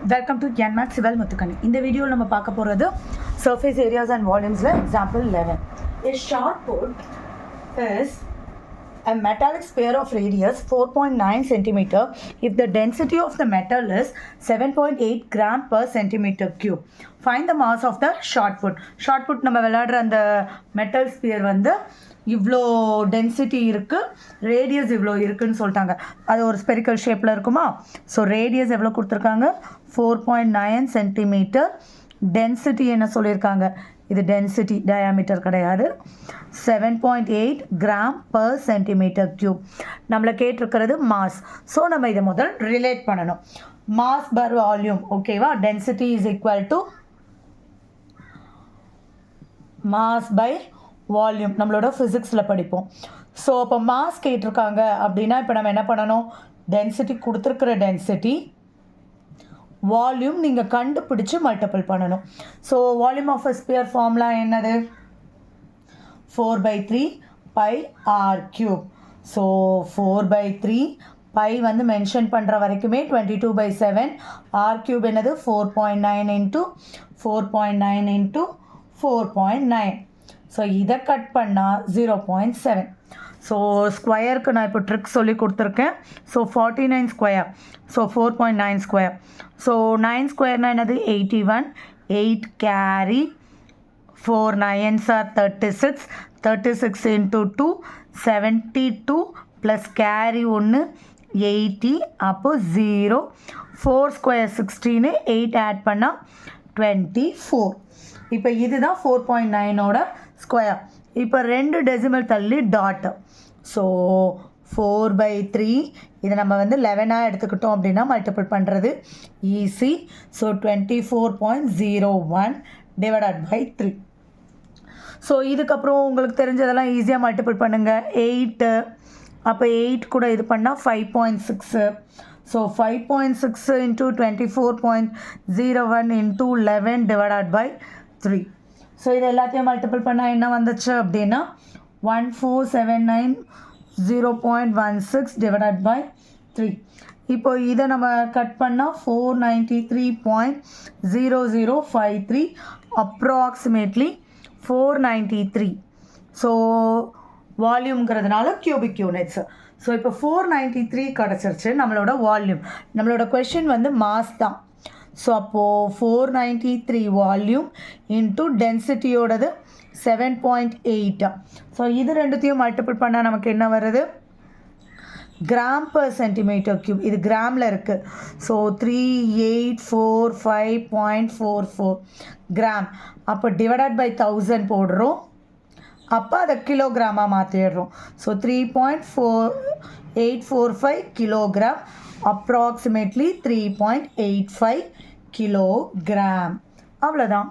Welcome to Yanmat Civil Muthukani. In the video, we will talk about the surface areas and volumes. Example 11. A shot put is a metallic sphere of radius 4.9 centimeter if the density of the metal is 7.8 gram per centimeter cube. Find the mass of the shot put. Shot put நம்ம விளையாடுற அந்த metal sphere வந்து இவ்வளோ density இருக்குது, radius இவ்வளோ இருக்குதுன்னு சொல்லிட்டாங்க. அது ஒரு ஸ்பெரிக்கல் ஷேப்பில் இருக்குமா? ஸோ ரேடியஸ் எவ்வளோ கொடுத்துருக்காங்க? 4.9 சென்டிமீட்டர். டென்சிட்டி என்ன சொல்லியிருக்காங்க? இது டென்சிட்டி, டயாமீட்டர் கிடையாது. 7.8 கிராம் பர் சென்டிமீட்டர் க்யூப். நம்மளை கேட்டிருக்கிறது மாஸ். ஸோ நம்ம இதை முதல் ரிலேட் பண்ணணும். மாஸ் பர் வால்யூம், ஓகேவா? Density is equal to mass by volume. நம்மளோட ஃபிசிக்ஸில் படிப்போம். ஸோ அப்போ மாஸ் கேட்டிருக்காங்க அப்படின்னா இப்போ நம்ம என்ன பண்ணணும்? டென்சிட்டி கொடுத்துருக்குற டென்சிட்டி வால்யூம் நீங்கள் கண்டுபிடிச்சி மல்டிபிள் பண்ணணும். So volume of a sphere formula என்னது? 4/3 pi r cube. So 4/3 pi வந்து மென்ஷன் பண்ணுற வரைக்குமே 22/7. ஆர் கியூப் என்னது? 4.9 இன்ட்டு 4.9 இன்ட்டு 4.9. ஸோ இதை கட் பண்ணால் 0.7. ஸோ ஸ்கொயருக்கு நான் இப்போ ட்ரிக் சொல்லி கொடுத்துருக்கேன். So 49 square. So 4.9 square. So 9 ஸ்கொயர்னால் என்னது? 81. 8 carry 4 9s are 36. 36 into 2 72 plus carry 1 80. அப்போ 0. 4 ஸ்கொயர் 16. 8 ஆட் பண்ணால் 24. இப்போ இதுதான் 4.9ஓட ஸ்கொயர். இப்போ 2 டெசிமல் தள்ளி டாட். ஸோ 4/3 இதை நம்ம வந்து 11ஆக எடுத்துக்கிட்டோம் அப்படின்னா மல்டிபிள் பண்ணுறது easy. So 24.01 divided by 3. So இதுக்கப்புறம் உங்களுக்கு தெரிஞ்சதெல்லாம் ஈஸியாக மல்டிபிள் பண்ணுங்கள். 8. அப்போ 8 கூட இது பண்ணால் 5.6. So 5.6 into 24.01 into 11 divided by 3. So இது எல்லாத்தையும் மல்டிபிள் பண்ணால் என்ன வந்துச்சு அப்படின்னா 1479 டிவைடட் பை 3. இப்போ இதை நம்ம கட் பண்ணால் 493.0053 அப்ராக்சிமேட்லி 493. ஸோ வால்யூம்ங்கிறதுனால கியூபிக் யூனிட்ஸ். ஸோ இப்போ 493 கிடச்சிருச்சு நம்மளோட வால்யூம். நம்மளோட கொஷின் வந்து மாஸ் தான். ஸோ அப்போது 493 வால்யூம் இன்ட்டு டென்சிட்டியோடது 7.8. ஸோ இது ரெண்டுத்தையும் மல்டிபிள் பண்ணால் நமக்கு என்ன வருது? Gram per centimetre cube. இது கிராமில் இருக்குது. So 3845.44 gram. அப்போ டிவைடட் பை 1000 போடுறோம். அப்போ அதை கிலோகிராமாக மாற்றிடுறோம். So 3.4845 kilogram. Approximately 3.85 kilogram. அவ்வளோதான்.